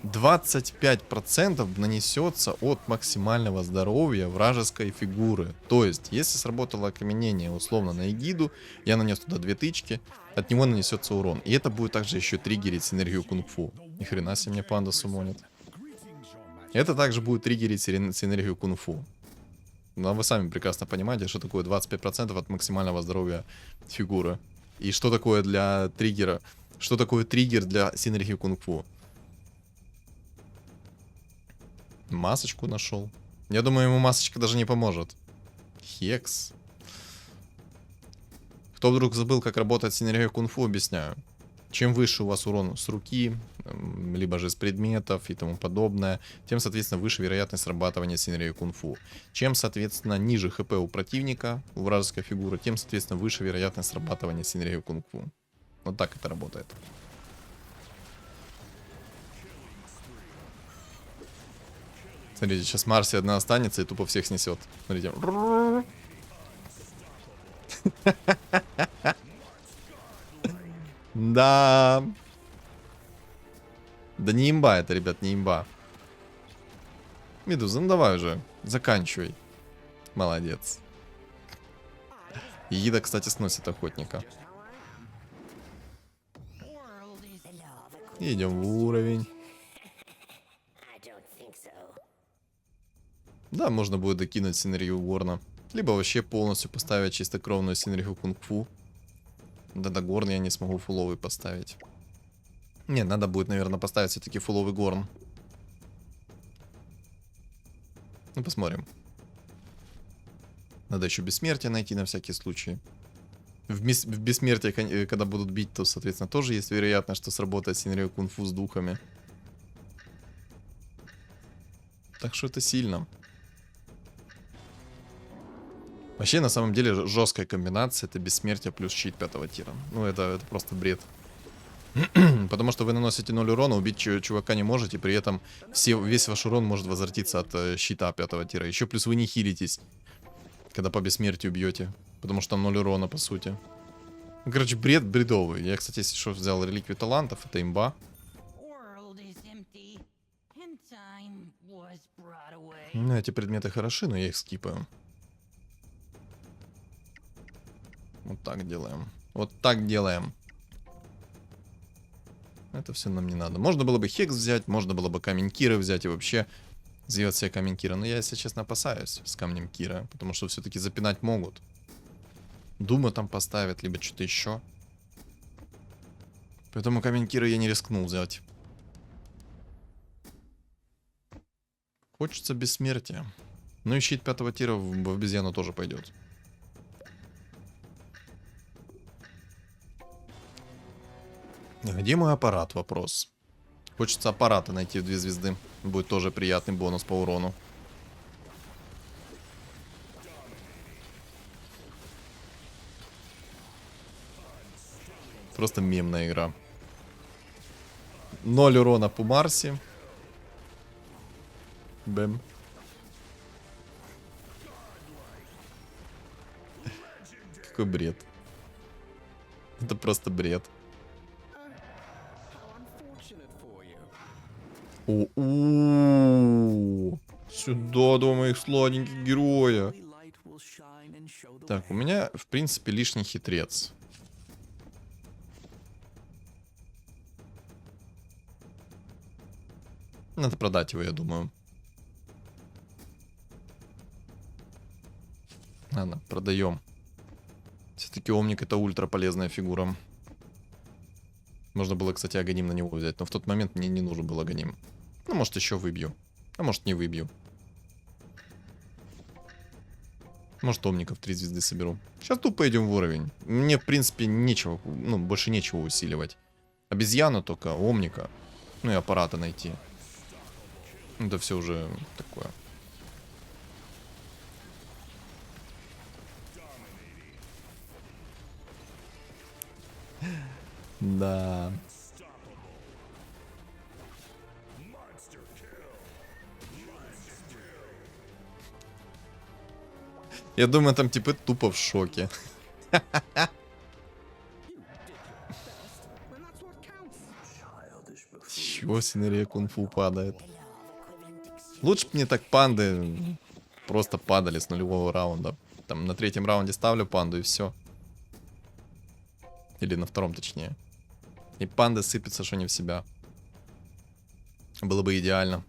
25% нанесется от максимального здоровья вражеской фигуры. То есть, если сработало окаменение условно на эгиду, я нанес туда 2 тычки, от него нанесется урон. И это будет также еще триггерить синергию кунг-фу. Ни хрена себе мне панда сумонит. Это также будет триггерить синергию кунг-фу. Но вы сами прекрасно понимаете, что такое 25% от максимального здоровья фигуры. И что такое для триггера, что такое триггер для синергии кунг-фу. Масочку нашел. Я думаю, ему масочка даже не поможет. Хекс. Кто вдруг забыл, как работает синергия кунг-фу, объясняю. Чем выше у вас урон с руки, либо же с предметов и тому подобное, тем, соответственно, выше вероятность срабатывания синергии кунг-фу. Чем, соответственно, ниже хп у противника, у вражеской фигуры, тем, соответственно, выше вероятность срабатывания синергии кунг-фу. Вот так это работает. Смотрите, сейчас Марси одна останется и тупо всех снесет. Смотрите. Да. Да не имба это, ребят, не имба. Медуза, ну давай уже, заканчивай. Молодец. Ида, кстати, сносит охотника. Идем в уровень. Да, можно будет докинуть синергию Горна. Либо вообще полностью поставить чистокровную синергию кунг-фу. Да, до Горна я не смогу фуловый поставить. Не, надо будет, наверное, поставить все-таки фуловый Горн. Ну, посмотрим. Надо еще бессмертие найти на всякий случай. В бессмертие, когда будут бить, то, соответственно, тоже есть вероятность, что сработает синергия кунг-фу с духами. Так что это сильно. Вообще, на самом деле, жесткая комбинация — это бессмертие плюс щит 5-го тира. Ну, это просто бред. Потому что вы наносите 0 урона, убить чувака не можете, при этом весь ваш урон может возвратиться от щита 5-го тира. Еще плюс вы не хилитесь, когда по бессмертию бьете. Потому что там 0 урона, по сути. Ну, короче, бред бредовый. Я, кстати, если что, взял реликвию талантов, это имба. Ну, эти предметы хороши, но я их скипаю. Вот так делаем. Вот так делаем. Это все нам не надо. Можно было бы Хекс взять, можно было бы камень Кира взять и вообще сделать себе камень Кира. Но я, если честно, опасаюсь с камнем Кира, потому что все-таки запинать могут. Дума там поставят, либо что-то еще. Поэтому камень Кира я не рискнул взять. Хочется бессмертия. Ну и щит 5-го тира в обезьяну тоже пойдет. Где мой аппарат? Вопрос. Хочется аппарата найти в 2 звезды. Будет тоже приятный бонус по урону. Просто мемная игра. 0 урона по Марси. Бэм. Какой бред. Это просто бред. О-о-о-о. Сюда, два моих сладеньких героя. Так, у меня, в принципе, лишний хитрец. Надо продать его, я думаю. Ладно, продаем. Все-таки Омник — это ультра полезная фигура. Можно было, кстати, Аганим на него взять, но в тот момент мне не нужен был Аганим. Ну, может, еще выбью. А может, не выбью. Может, Омников 3 звезды соберу. Сейчас тупо идем в уровень. Мне, в принципе, нечего, ну, больше нечего усиливать. Обезьяну только, Омника. Ну и аппарата найти. Это все уже такое. Да. Я думаю, там типа тупо в шоке. Чего синергия кунг-фу падает? Лучше бы мне так панды просто падали с нулевого раунда. Там на третьем раунде ставлю панду и все. Или на втором, точнее. И панда сыпется, что не в себя. Было бы идеально.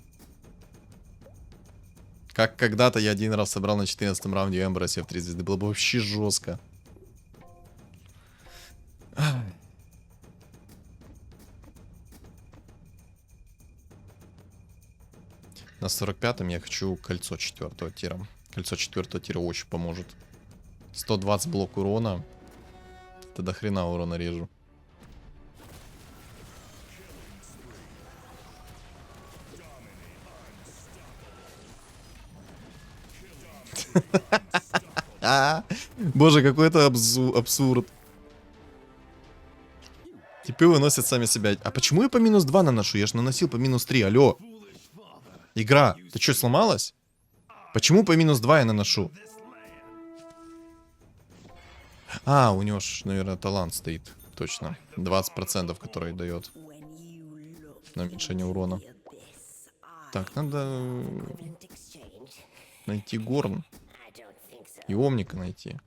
Как когда-то я один раз собрал на 14 раунде Эмбера себе в 3 звезды. Было бы вообще жестко. На 45-м я хочу кольцо 4 тира. Кольцо 4 тира очень поможет. 120 блок урона. Это до хрена урона режу. Боже, какой это абсурд. Типы выносят сами себя. А почему я по минус 2 наношу? Я же наносил по минус 3. Алло. Игра, ты что, сломалась? Почему по минус 2 я наношу? А, у него ж, наверное, талант стоит. Точно. 20%, который дает на уменьшение урона. Так, надо найти Горн. И Омника найти.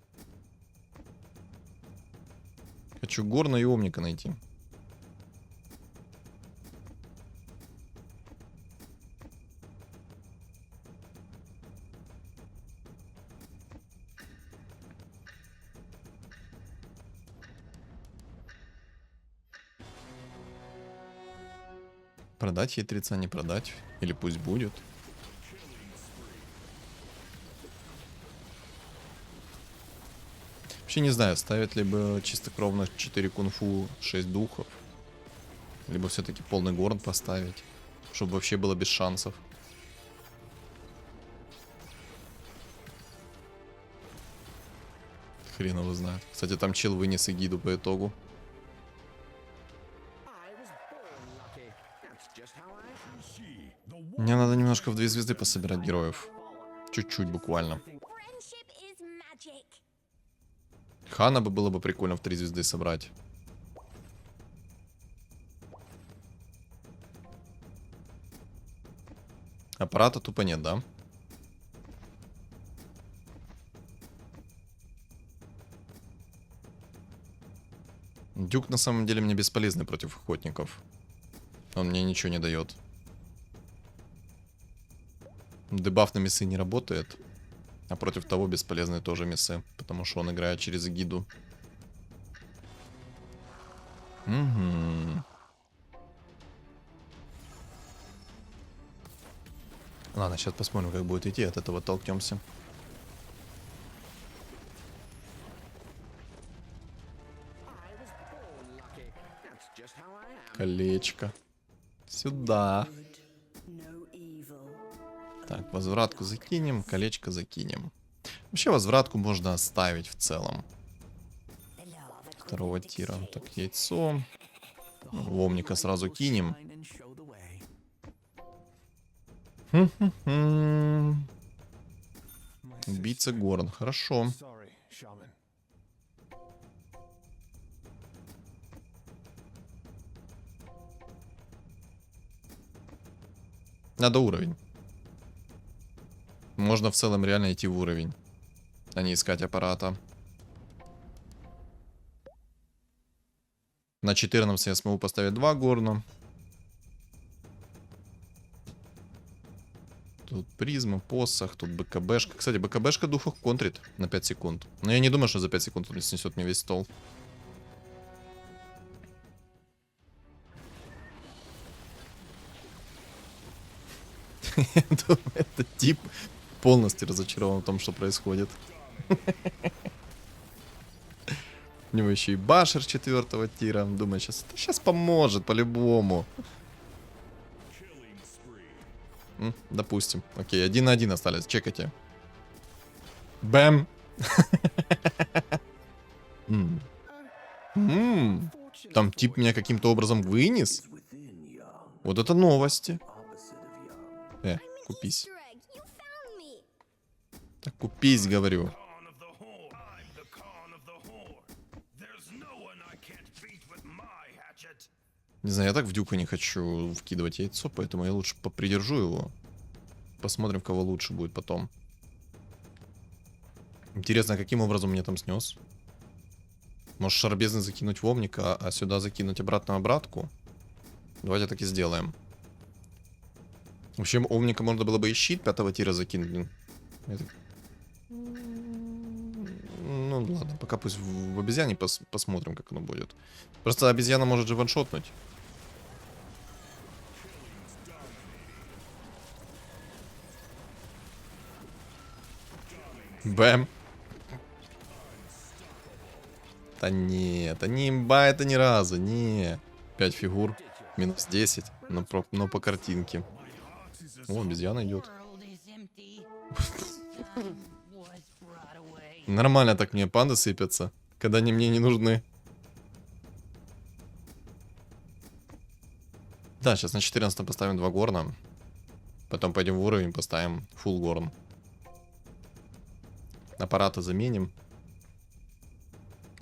Хочу Горна и Омника найти. Продать хитреца, не продать. Или пусть будет. Вообще не знаю, ставят либо чистокровно 4 кунг-фу, 6 духов. Либо все-таки полный горн поставить. Чтобы вообще было без шансов. Хрен его знает. Кстати, там чел вынес эгиду по итогу. Мне надо немножко в 2 звезды пособирать героев. Чуть-чуть буквально. Хана бы было бы прикольно в 3 звезды собрать. Аппарата тупо нет, да? Дюк на самом деле мне бесполезный против охотников. Он мне ничего не дает. Дебаф на миссы не работает. А против того бесполезные тоже миссы. Потому что он играет через эгиду. Угу. Ладно, сейчас посмотрим, как будет идти. От этого толкнемся. Колечко. Сюда. Так, возвратку закинем, колечко закинем. Вообще возвратку можно оставить в целом. 2 тира. Так, яйцо. Ломника сразу кинем. Убийца Горн, хорошо. Надо уровень. Можно в целом реально идти в уровень, а не искать аппарата. На 14 я смогу поставить 2 горна. Тут призма, посох, тут БКБшка. Кстати, БКБшка духов контрит на 5 секунд. Но я не думаю, что за 5 секунд он снесет мне весь стол. Я думаю, этот тип полностью разочарован в том, что происходит. У него еще и башер 4-го тира. Думаю, сейчас поможет по-любому. Допустим. Окей, 1 на 1 остались. Чекайте. Бэм. Там тип меня каким-то образом вынес. Вот это новости. Купись. Так купись, говорю. Не знаю, я так в дюка не хочу вкидывать яйцо, поэтому я лучше попридержу его. Посмотрим, кого лучше будет потом. Интересно, каким образом мне там снес? Может, шарбезный закинуть в Омника, а сюда закинуть обратно обратку? Давайте так и сделаем. В общем, Омника можно было бы и щит 5-го тира закинуть, блин. Ну ладно, пока пусть в обезьяне посмотрим, как оно будет. Просто обезьяна может же ваншотнуть. Бэм. Да нет, это не имба, это ни разу, не. 5 фигур, минус 10, но по картинке. О, обезьяна идет. Нормально так мне панды сыпятся, когда они мне не нужны. Да, сейчас на 14 поставим 2 горна. Потом пойдем в уровень, поставим full горн. Аппарата заменим.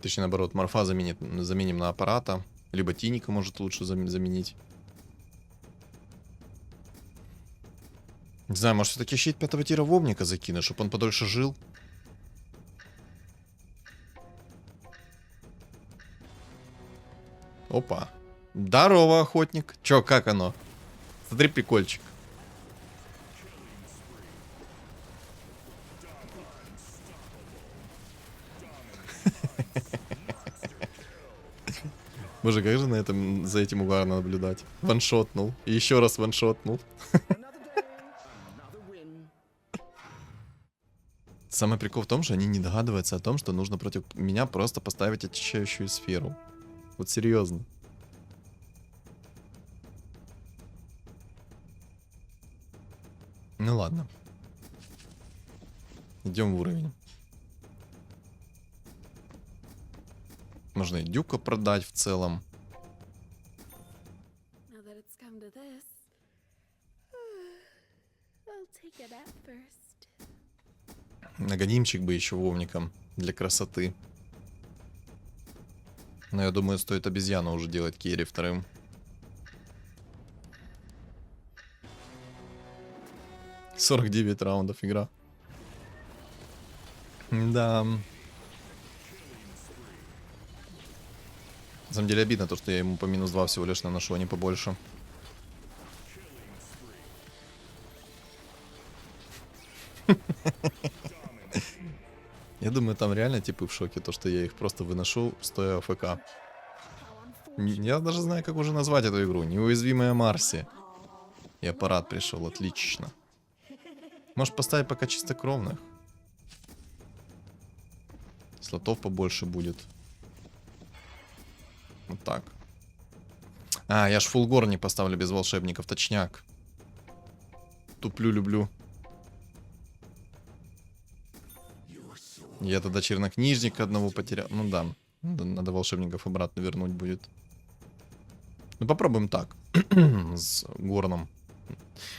Точнее, наоборот, морфа заменим на аппарата. Либо тиника может лучше заменить. Не знаю, может все-таки щит 5-го тира в Омника закинуть, чтобы он подольше жил. Опа. Здорово, охотник. Чё, как оно? Смотри, прикольчик. Боже, как же за этим угарно наблюдать. Ваншотнул. И еще раз ваншотнул. Самый прикол в том, что они не догадываются о том, что нужно против меня просто поставить очищающую сферу. Вот серьезно. Ну ладно. Идем в уровень. Можно и дюка продать в целом. Нагонимчик бы еще вовником для красоты. Но я думаю, стоит обезьяну уже делать керри вторым. — 49 раундов игра. Да. На самом деле обидно то, что я ему по минус 2 всего лишь наношу, а не побольше. Я думаю, там реально типы в шоке, то, что я их просто выношу, стоя АФК. Я даже знаю, как уже назвать эту игру. Неуязвимая Марси. И аппарат пришел, отлично. Можешь поставить пока чистокровных. Слотов побольше будет. Вот так. А, я ж фулгор не поставлю без волшебников, точняк. Туплю, люблю. Я тогда чернокнижника одного потерял. Ну да, надо волшебников обратно вернуть будет. Ну попробуем так. С горном.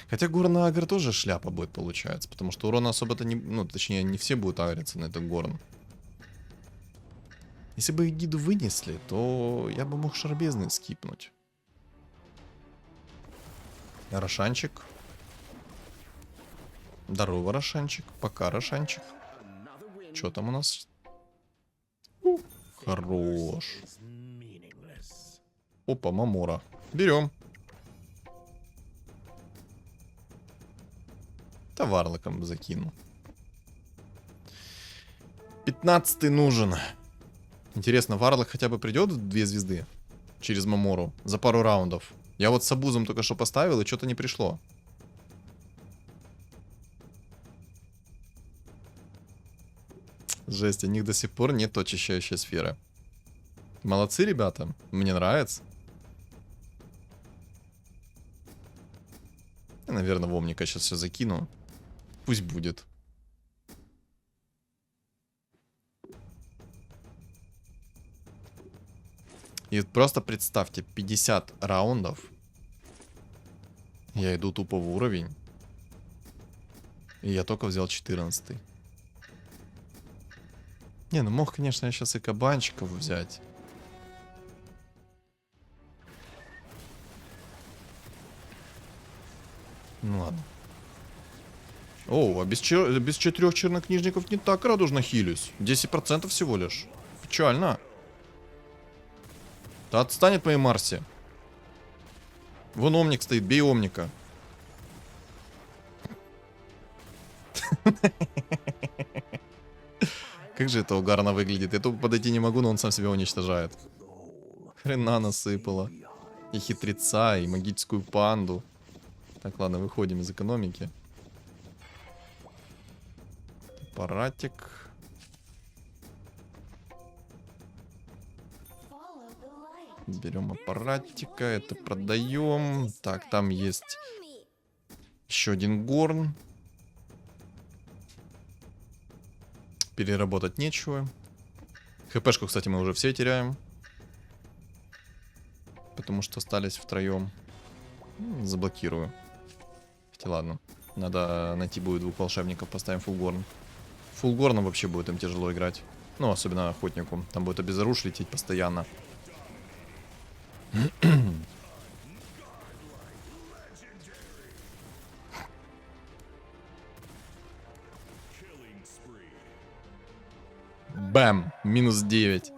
Хотя горн агр тоже шляпа будет, получается. Потому что урона особо-то не... Ну, точнее, не все будут агриться на этот горн. Если бы гиду вынесли, то я бы мог шарбезный скипнуть. Рошанчик. Здорово, Рошанчик. Пока, Рошанчик. Что там у нас? Хорош. Опа, Мамора. Берем. Товарлоком закину. 15-й нужен. Интересно, Варлок хотя бы придет в 2 звезды? Через Мамору. За пару раундов. Я вот с Абузом только что поставил, и что-то не пришло. Жесть, у них до сих пор нет очищающей сферы. Молодцы, ребята. Мне нравится. Я, наверное, в Омника сейчас все закину. Пусть будет. И просто представьте, 50 раундов. Я иду тупо в уровень. И я только взял 14. Не, ну мог, конечно, я сейчас и кабанчиков взять. Ну ладно. О, а без 4 чернокнижников не так радужно хилюсь. 10% всего лишь. Печально. Да отстанет моей Марси. Вон Омник стоит, бей Омника. Как же это угарно выглядит. Я тупо подойти не могу, но он сам себя уничтожает. Хрена насыпало. И хитреца, и магическую панду. Так, ладно, выходим из экономики. Аппаратик. Берем аппаратика, это продаем. Так, там есть еще один горн. Переработать нечего. ХПшку, кстати, мы уже все теряем. Потому что остались втроем. Заблокирую. Хотя ладно. Надо найти будет 2 волшебников, поставим фулгорн. Фулгорном вообще будет им тяжело играть. Ну, особенно охотнику. Там будет обезоруж лететь постоянно. Бэм! Минус 9.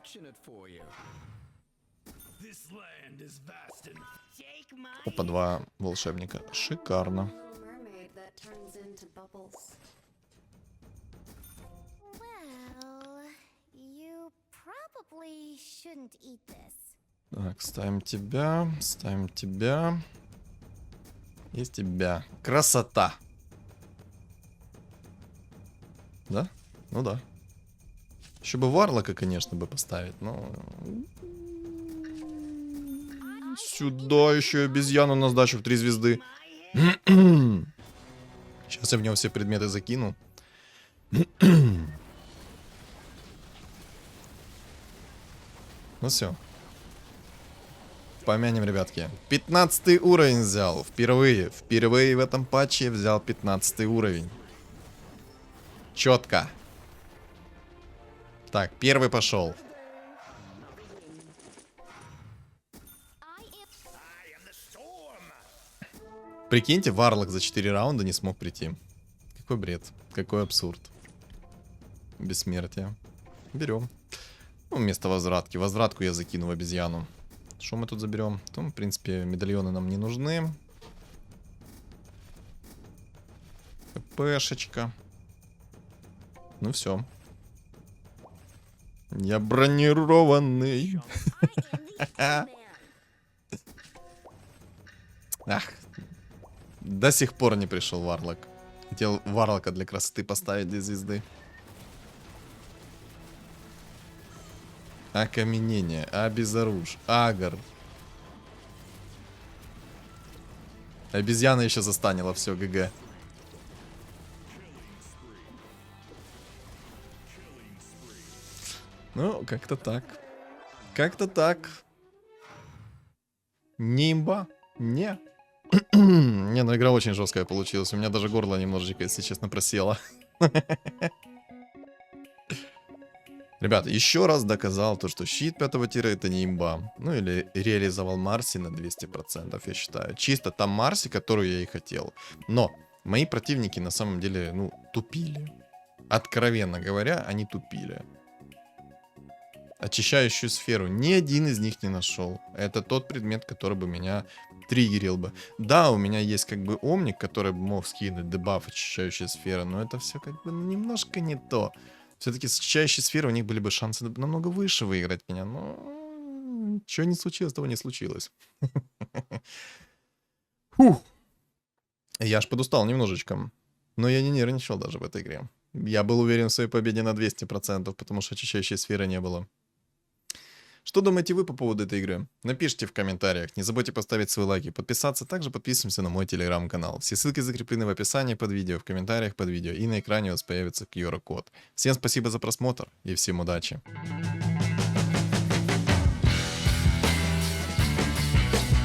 Опа, 2 волшебника. Шикарно. Так, ставим тебя, ставим тебя. Есть тебя. Красота. Да? Ну да. Еще бы Варлока, конечно, бы поставить, но... Сюда еще обезьяну на сдачу в 3 звезды. Сейчас я в него все предметы закину. Ну все. Помянем, ребятки. 15 уровень взял. Впервые. Впервые в этом патче взял 15 уровень. Четко. Так, первый пошел. Прикиньте, Варлок за 4 раунда не смог прийти. Какой бред. Какой абсурд. Бессмертие. Берем. Ну, вместо возвратки. Возвратку я закину в обезьяну. Что мы тут заберем? Там, в принципе, медальоны нам не нужны. Пшечка. Ну все. Я бронированный. Ах. До сих пор не пришел Варлок. Хотел Варлока для красоты поставить для звезды. Окаменение, обезоруж, агр. Обезьяна еще застанила, все, ГГ. Ну, как-то так. Как-то так. Не имба? Не. Не, ну игра очень жесткая получилась. У меня даже горло немножечко, если честно, просело. Ребята, еще раз доказал то, что щит 5 тира это не имба. Ну или реализовал Марси на 200%, я считаю. Чисто там Марси, которую я и хотел. Но мои противники на самом деле, ну, тупили. Откровенно говоря, они тупили. Очищающую сферу ни один из них не нашел. Это тот предмет, который бы меня триггерил бы. Да, у меня есть как бы Омник, который бы мог скинуть дебаф очищающая сфера, но это все как бы немножко не то. Все-таки с очищающей сферой у них были бы шансы намного выше выиграть меня, но... Чего не случилось, того не случилось. Фух. Я аж подустал немножечко. Но я не нервничал даже в этой игре. Я был уверен в своей победе на 200%, потому что очищающей сферы не было. Что думаете вы по поводу этой игры? Напишите в комментариях. Не забудьте поставить свой лайк и подписаться. Также подписываемся на мой телеграм-канал. Все ссылки закреплены в описании под видео, в комментариях под видео и на экране у вас появится QR-код. Всем спасибо за просмотр и всем удачи.